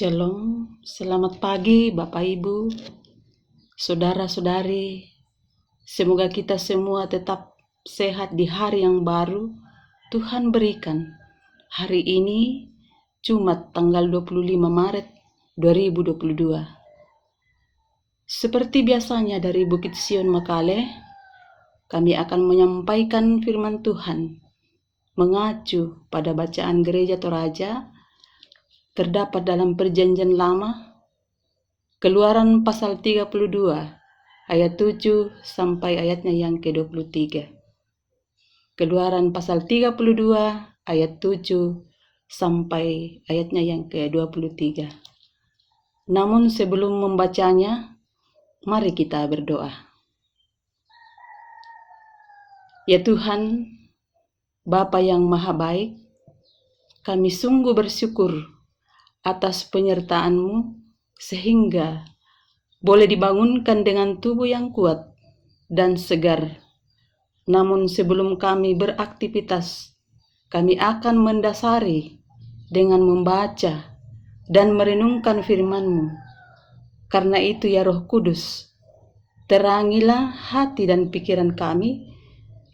Shalom, selamat pagi Bapak Ibu, saudara-saudari. Semoga kita semua tetap sehat di hari yang baru Tuhan berikan. Hari ini Jumat tanggal 25 Maret 2022. Seperti biasanya dari Bukit Sion Makale, kami akan menyampaikan firman Tuhan mengacu pada bacaan Gereja Toraja terdapat dalam Perjanjian Lama, Keluaran pasal 32 ayat 7 sampai ayatnya yang ke-23. Keluaran pasal 32 ayat 7 sampai ayatnya yang ke-23. Namun sebelum membacanya, mari kita berdoa. Ya Tuhan, Bapa yang Maha Baik, kami sungguh bersyukur atas penyertaan-Mu sehingga boleh dibangunkan dengan tubuh yang kuat dan segar. Namun sebelum kami beraktivitas, kami akan mendasari dengan membaca dan merenungkan firman-Mu. Karena itu ya Roh Kudus, terangilah hati dan pikiran kami,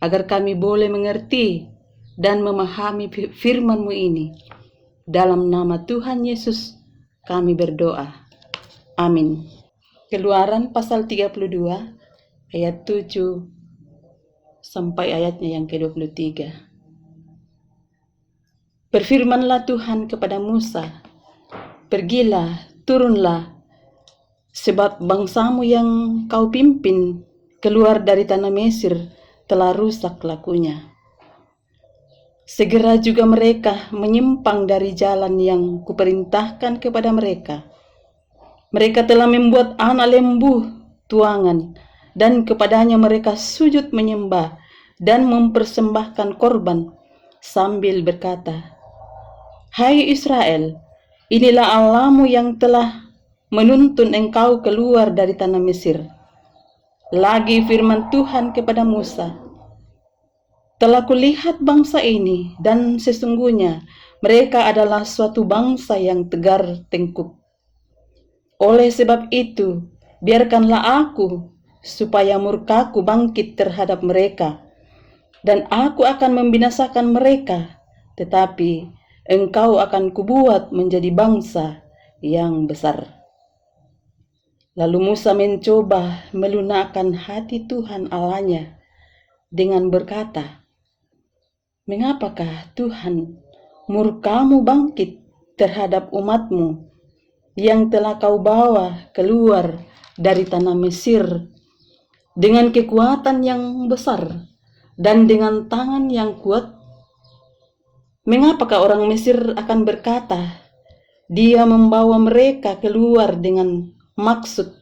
agar kami boleh mengerti dan memahami firman-Mu ini. Dalam nama Tuhan Yesus kami berdoa. Amin. Keluaran pasal 32 ayat 7 sampai ayatnya yang ke-23. Berfirmanlah Tuhan kepada Musa, "Pergilah, turunlah, sebab bangsamu yang kau pimpin keluar dari tanah Mesir telah rusak lakunya. Segera juga mereka menyimpang dari jalan yang kuperintahkan kepada mereka. Mereka telah membuat anak lembu tuangan, dan kepadanya mereka sujud menyembah dan mempersembahkan korban sambil berkata, 'Hai Israel, inilah Allahmu yang telah menuntun engkau keluar dari tanah Mesir.' Lagi firman Tuhan kepada Musa, 'Telah kulihat bangsa ini, dan sesungguhnya mereka adalah suatu bangsa yang tegar tengkuk. Oleh sebab itu, biarkanlah aku, supaya murkaku bangkit terhadap mereka, dan aku akan membinasakan mereka, tetapi engkau akan kubuat menjadi bangsa yang besar.' Lalu Musa mencoba melunakkan hati Tuhan Allahnya dengan berkata, 'Mengapakah Tuhan murkamu bangkit terhadap umatmu yang telah kau bawa keluar dari tanah Mesir dengan kekuatan yang besar dan dengan tangan yang kuat? Mengapakah orang Mesir akan berkata, Dia membawa mereka keluar dengan maksud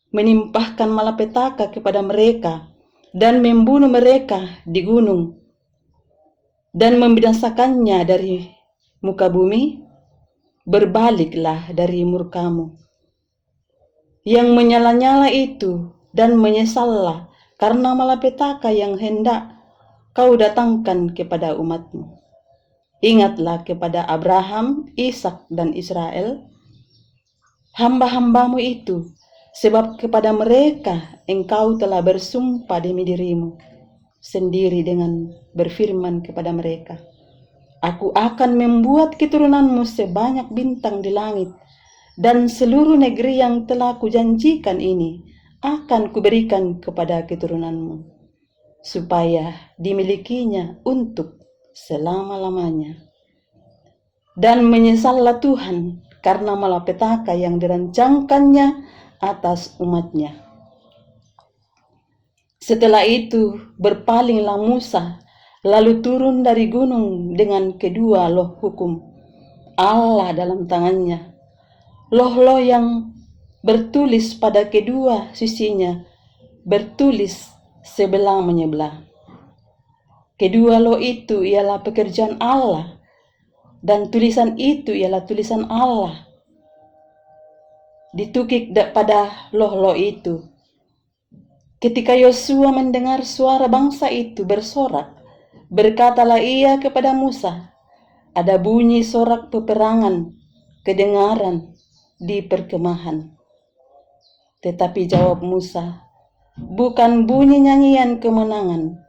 menimpahkan malapetaka kepada mereka dan membunuh mereka di gunung dan membinasakannya dari muka bumi? Berbaliklah dari murkamu yang menyala-nyala itu dan menyesallah karena malapetaka yang hendak kau datangkan kepada umatmu. Ingatlah kepada Abraham, Ishak, dan Israel, hamba-hambamu itu, sebab kepada mereka engkau telah bersumpah demi dirimu sendiri dengan berfirman kepada mereka, Aku akan membuat keturunanmu sebanyak bintang di langit, dan seluruh negeri yang telah kujanjikan ini akan kuberikan kepada keturunanmu, supaya dimilikinya untuk selama-lamanya. Dan menyesallah Tuhan karena malapetaka yang dirancangkannya atas umatnya.' Setelah itu berpalinglah Musa, lalu turun dari gunung dengan kedua loh hukum Allah dalam tangannya. Loh-loh yang bertulis pada kedua sisinya bertulis sebelah menyebelah. Kedua loh itu ialah pekerjaan Allah, dan tulisan itu ialah tulisan Allah. Ditukik pada loh-loh itu. Ketika Yosua mendengar suara bangsa itu bersorak, berkatalah ia kepada Musa, 'Ada bunyi sorak peperangan kedengaran di perkemahan. Tetapi jawab Musa, bukan bunyi nyanyian kemenangan,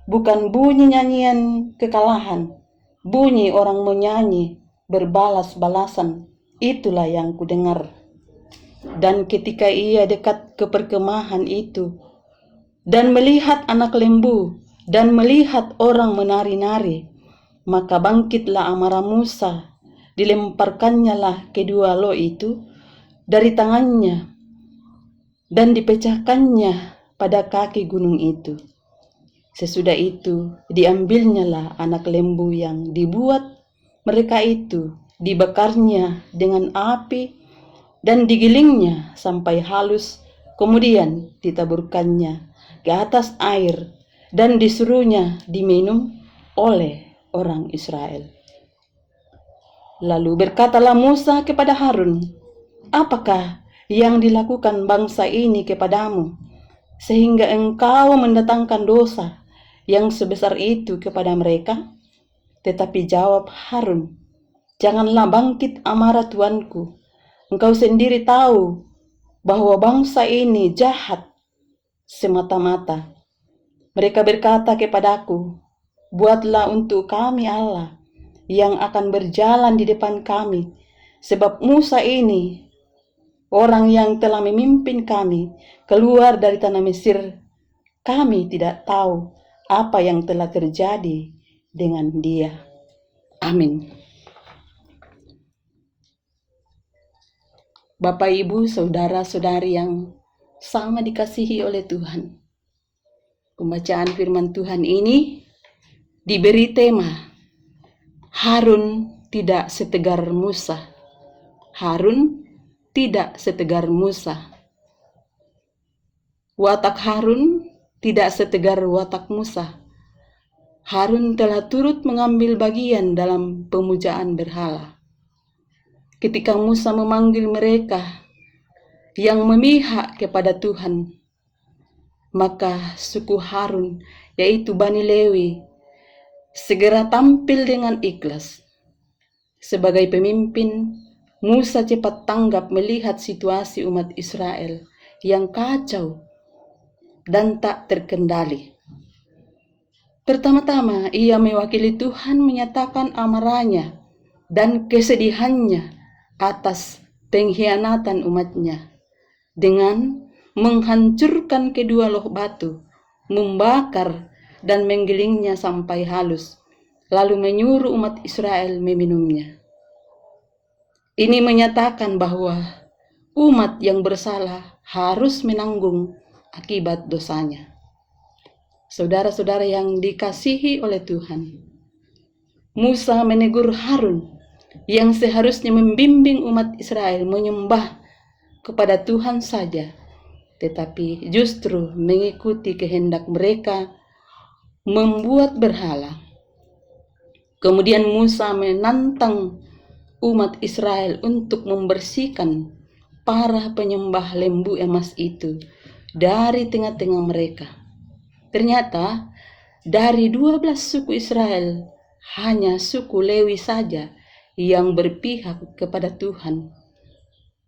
bukan bunyi nyanyian kekalahan, bunyi orang menyanyi berbalas-balasan, itulah yang kudengar. Dan ketika ia dekat ke perkemahan itu, dan melihat anak lembu, dan melihat orang menari-nari, maka bangkitlah amarah Musa, dilemparkannya lah kedua loh itu dari tangannya, dan dipecahkannya pada kaki gunung itu. Sesudah itu diambilnya lah anak lembu yang dibuat mereka itu, dibakarnya dengan api dan digilingnya sampai halus, kemudian ditaburkannya ke atas air dan disuruhnya diminum oleh orang Israel. Lalu berkatalah Musa kepada Harun, apakah yang dilakukan bangsa ini kepadamu, sehingga engkau mendatangkan dosa yang sebesar itu kepada mereka? Tetapi jawab Harun, janganlah bangkit amarah tuanku. Engkau sendiri tahu bahwa bangsa ini jahat semata-mata. Mereka berkata kepadaku, buatlah untuk kami Allah yang akan berjalan di depan kami, sebab Musa ini orang yang telah memimpin kami keluar dari tanah Mesir. Kami tidak tahu apa yang telah terjadi dengan dia. Amin. Bapak, Ibu, saudara-saudari yang sama dikasihi oleh Tuhan, pembacaan firman Tuhan ini diberi tema Harun tidak setegar Musa. Harun tidak setegar Musa. Watak Harun tidak setegar watak Musa. Harun telah turut mengambil bagian dalam pemujaan berhala. Ketika Musa memanggil mereka yang memihak kepada Tuhan, maka suku Harun, yaitu Bani Lewi, segera tampil dengan ikhlas. Sebagai pemimpin, Musa cepat tanggap melihat situasi umat Israel yang kacau dan tak terkendali. Pertama-tama, ia mewakili Tuhan menyatakan amarahnya dan kesedihannya atas pengkhianatan umatnya dengan menghancurkan kedua loh batu, membakar dan menggilingnya sampai halus, lalu menyuruh umat Israel meminumnya. Ini menyatakan bahwa umat yang bersalah harus menanggung akibat dosanya. Saudara-saudara yang dikasihi oleh Tuhan, Musa menegur Harun yang seharusnya membimbing umat Israel menyembah kepada Tuhan saja, tetapi justru mengikuti kehendak mereka membuat berhala. Kemudian Musa menantang umat Israel untuk membersihkan para penyembah lembu emas itu dari tengah-tengah mereka. Ternyata dari 12 suku Israel, hanya suku Lewi saja yang berpihak kepada Tuhan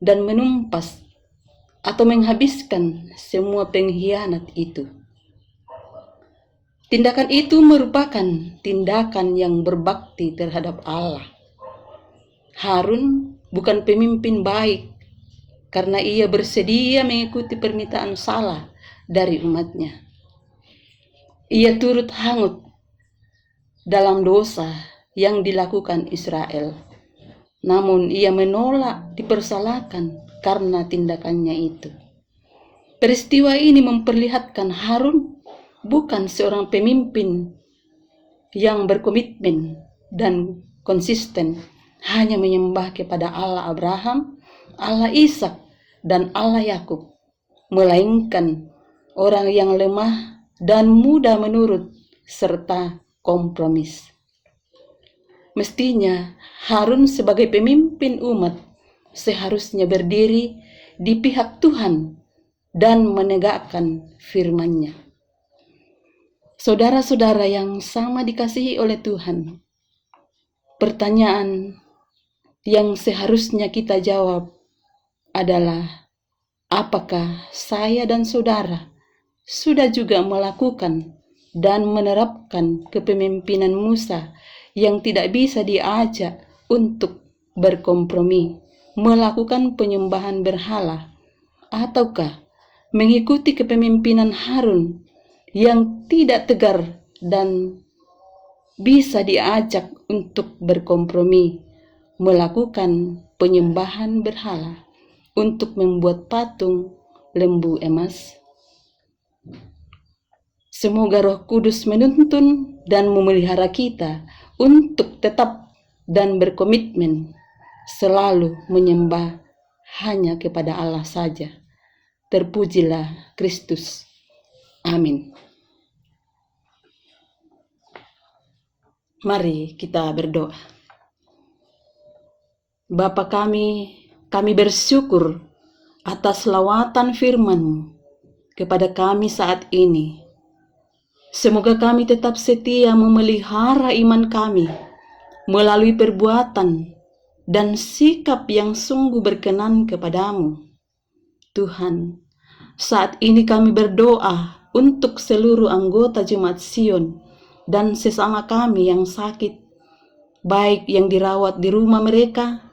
dan menumpas atau menghabiskan semua pengkhianat itu. Tindakan itu merupakan tindakan yang berbakti terhadap Allah. Harun bukan pemimpin baik karena ia bersedia mengikuti permintaan salah dari umatnya. Ia turut hangut dalam dosa yang dilakukan Israel. Namun ia menolak dipersalahkan karena tindakannya itu. Peristiwa ini memperlihatkan Harun bukan seorang pemimpin yang berkomitmen dan konsisten hanya menyembah kepada Allah Abraham, Allah Ishak, dan Allah Yakub, melainkan orang yang lemah dan mudah menurut serta kompromis. Mestinya Harun sebagai pemimpin umat seharusnya berdiri di pihak Tuhan dan menegakkan firman-Nya. Saudara-saudara yang sama dikasihi oleh Tuhan, pertanyaan yang seharusnya kita jawab adalah, apakah saya dan saudara sudah juga melakukan dan menerapkan kepemimpinan Musa yang tidak bisa diajak untuk berkompromi, melakukan penyembahan berhala, ataukah mengikuti kepemimpinan Harun yang tidak tegar dan bisa diajak untuk berkompromi, melakukan penyembahan berhala untuk membuat patung lembu emas. Semoga Roh Kudus menuntun dan memelihara kita untuk tetap dan berkomitmen selalu menyembah hanya kepada Allah saja. Terpujilah Kristus. Amin. Mari kita berdoa. Bapa kami bersyukur atas lawatan firman-Mu kepada kami saat ini. Semoga kami tetap setia memelihara iman kami melalui perbuatan dan sikap yang sungguh berkenan kepadamu. Tuhan, saat ini kami berdoa untuk seluruh anggota Jemaat Sion dan sesama kami yang sakit, baik yang dirawat di rumah mereka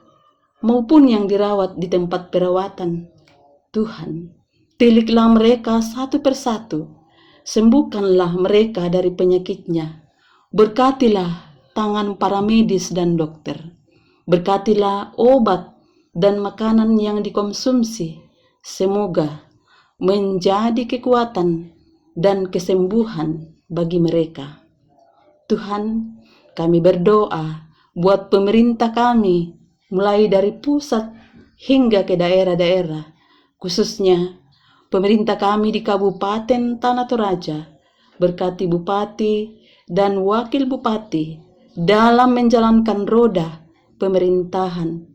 maupun yang dirawat di tempat perawatan. Tuhan, tiliklah mereka satu persatu, sembuhkanlah mereka dari penyakitnya. Berkatilah tangan para medis dan dokter. Berkatilah obat dan makanan yang dikonsumsi. Semoga menjadi kekuatan dan kesembuhan bagi mereka. Tuhan, kami berdoa buat pemerintah kami, mulai dari pusat hingga ke daerah-daerah, khususnya pemerintah kami di Kabupaten Tanah Toraja. Berkati bupati dan wakil bupati dalam menjalankan roda pemerintahan.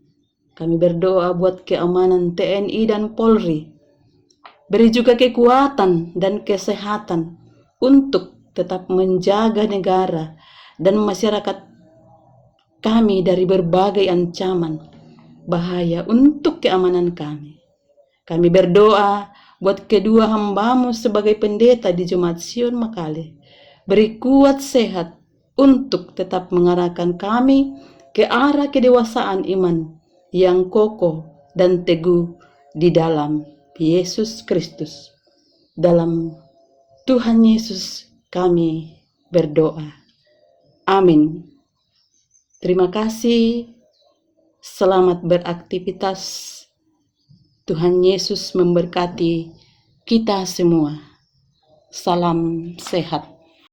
Kami berdoa buat keamanan TNI dan Polri. Beri juga kekuatan dan kesehatan untuk tetap menjaga negara dan masyarakat kami dari berbagai ancaman bahaya untuk keamanan kami. Kami berdoa buat kedua hamba-Mu sebagai pendeta di Jemaat Sion Makale. Beri kuat sehat untuk tetap mengarahkan kami ke arah kedewasaan iman yang kokoh dan teguh di dalam Yesus Kristus. Dalam Tuhan Yesus kami berdoa. Amin. Terima kasih. Selamat beraktivitas. Tuhan Yesus memberkati kita semua. Salam sehat.